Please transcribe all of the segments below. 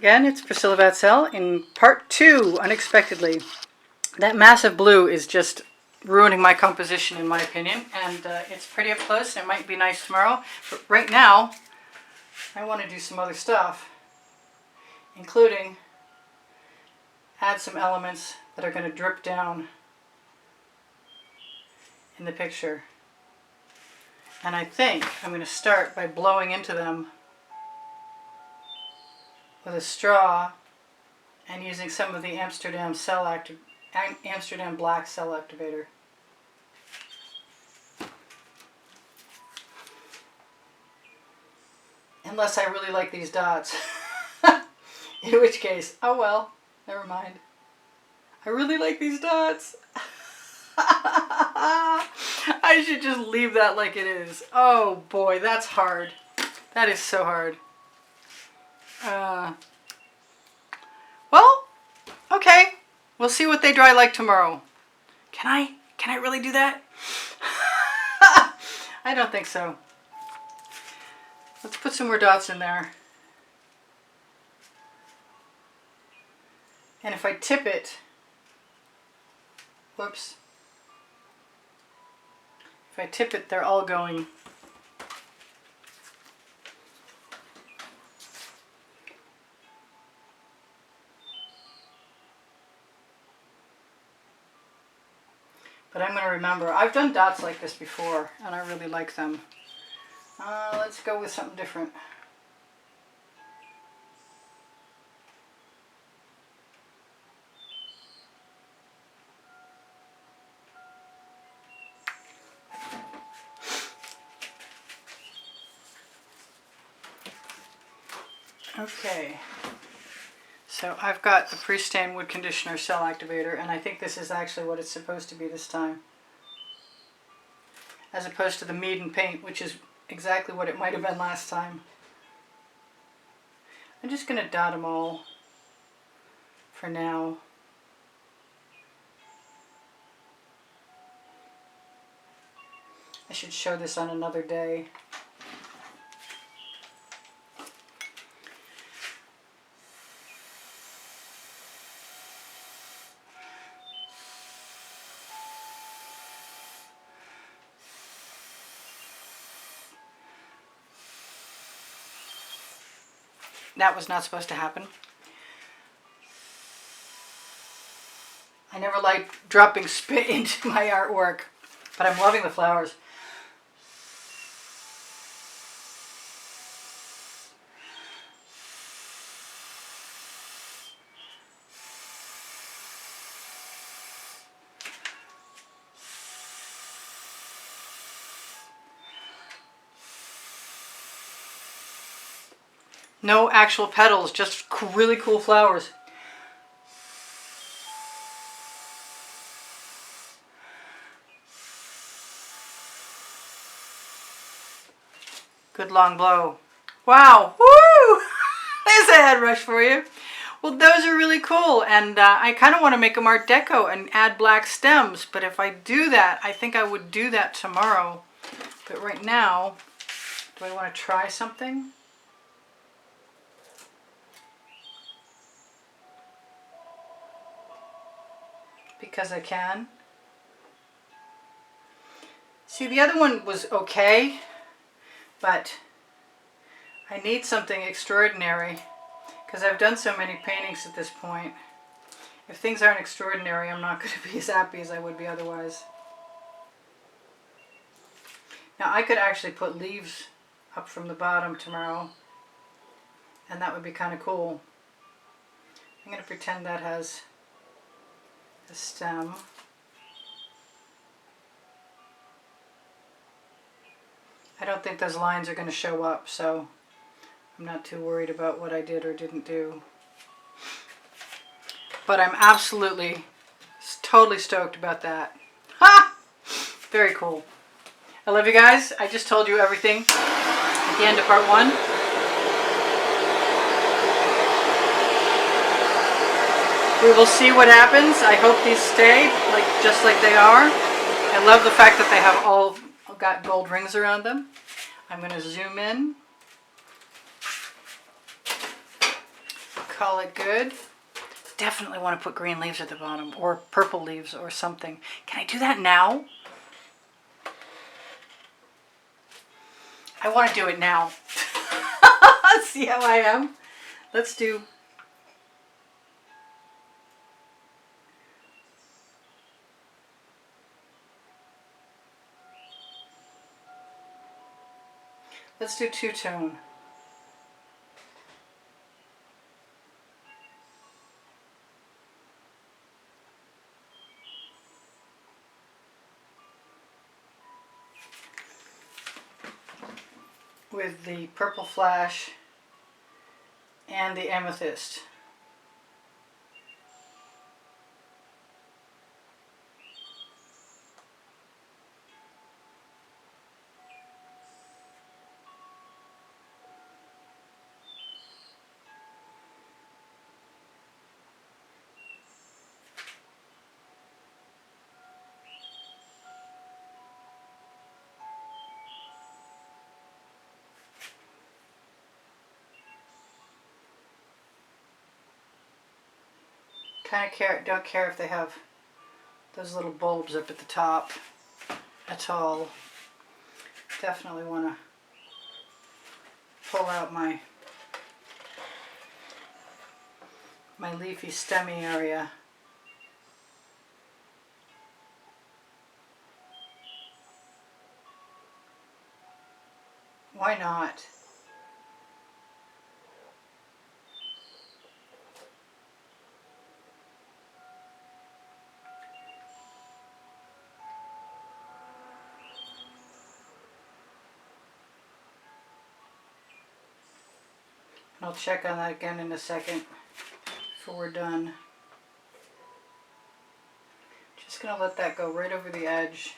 again, it's Priscilla Batzell in part 2, unexpectedly. That massive blue is just ruining my composition in my opinion, and it's pretty up close and it might be nice tomorrow, but right now I want to do some other stuff, including add some elements that are going to drip down in the picture. And I think I'm going to start by blowing into them with a straw and using some of the Amsterdam black cell activator. Unless I really like these dots. In which case, oh well, never mind. I really like these dots. I should just leave that like it is. Oh boy, that's hard. That is so hard. Well, okay. We'll see what they dry like tomorrow. Can I really do that? I don't think so. Let's put some more dots in there. And if I tip it, whoops. If I tip it, they're all going. But I'm going to remember, I've done dots like this before, and I really like them. Let's go with something different. Okay, so I've got the pre-stained wood conditioner cell activator, and I think this is actually what it's supposed to be this time, as opposed to the Meeden paint, which is exactly what it might have been last time. I'm just going to dot them all for now. I should show this on another day. That was not supposed to happen. I never liked dropping spit into my artwork, but I'm loving the flowers. No actual petals, just really cool flowers. Good long blow. Wow! Woo! There's a head rush for you. Well, those are really cool, and I kind of want to make them Art Deco and add black stems, but if I do that, I think I would do that tomorrow. But right now, do I want to try something? Because I can. See, the other one was okay, but I need something extraordinary because I've done so many paintings at this point. If things aren't extraordinary, I'm not going to be as happy as I would be otherwise. Now I could actually put leaves up from the bottom tomorrow, and that would be kind of cool. I'm going to pretend that has a stem. I don't think those lines are going to show up, so I'm not too worried about what I did or didn't do. But I'm absolutely, totally stoked about that. Ha! Very cool. I love you guys. I just told you everything at the end of part 1. We will see what happens. I hope these stay just like they are. I love the fact that they have all got gold rings around them. I'm going to zoom in. call it good. Definitely want to put green leaves at the bottom, or purple leaves or something. Can I do that now? I want to do it now. See how I am? Let's do... Let's do two-tone. With the purple flash and the amethyst. Don't care if they have those little bulbs up at the top at all. Definitely want to pull out my leafy stemmy area. Why not? I'll check on that again in a second before we're done. Just gonna let that go right over the edge.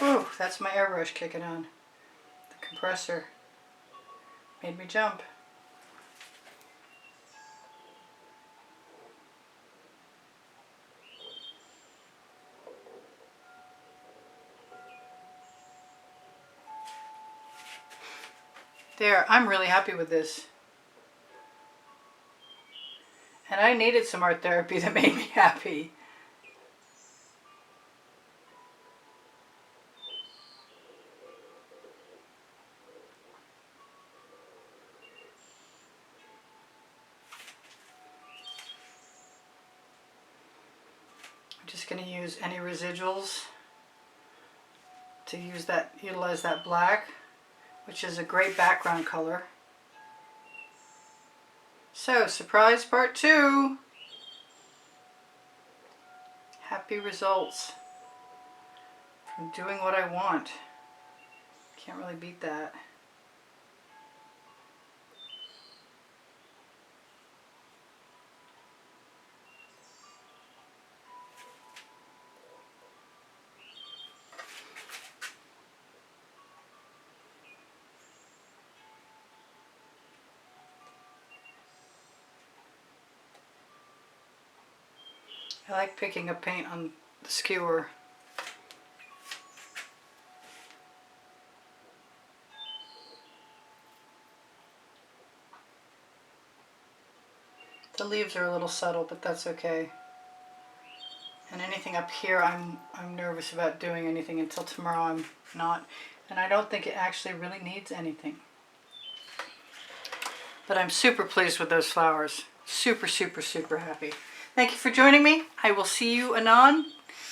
Ooh, that's my airbrush kicking on. The compressor made me jump. There, I'm really happy with this. And I needed some art therapy that made me happy. I'm just going to use any residuals to utilize that black, which is a great background color. So, surprise part 2. Happy results from doing what I want. Can't really beat that. I like picking up paint on the skewer. The leaves are a little subtle, but that's okay. And anything up here, I'm nervous about doing anything until tomorrow. I'm not, and I don't think it actually really needs anything. But I'm super pleased with those flowers. Super, super, super happy. Thank you for joining me. I will see you anon.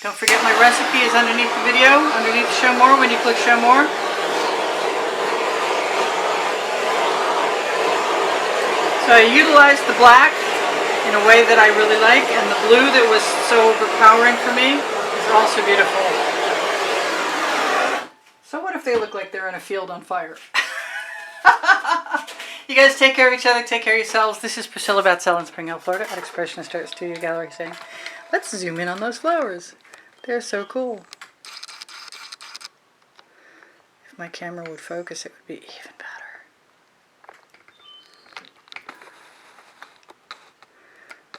Don't forget my recipe is underneath the video, underneath Show More when you click Show More. So I utilized the black in a way that I really like, and the blue that was so overpowering for me is also beautiful. So what if they look like they're in a field on fire? You guys take care of each other, take care of yourselves. This is Priscilla Batzell in Spring Hill, Florida at Expressionist Art Studio Gallery saying, let's zoom in on those flowers. They're so cool. If my camera would focus, it would be even better.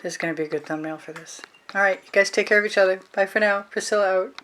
This is going to be a good thumbnail for this. Alright, you guys take care of each other. Bye for now. Priscilla out.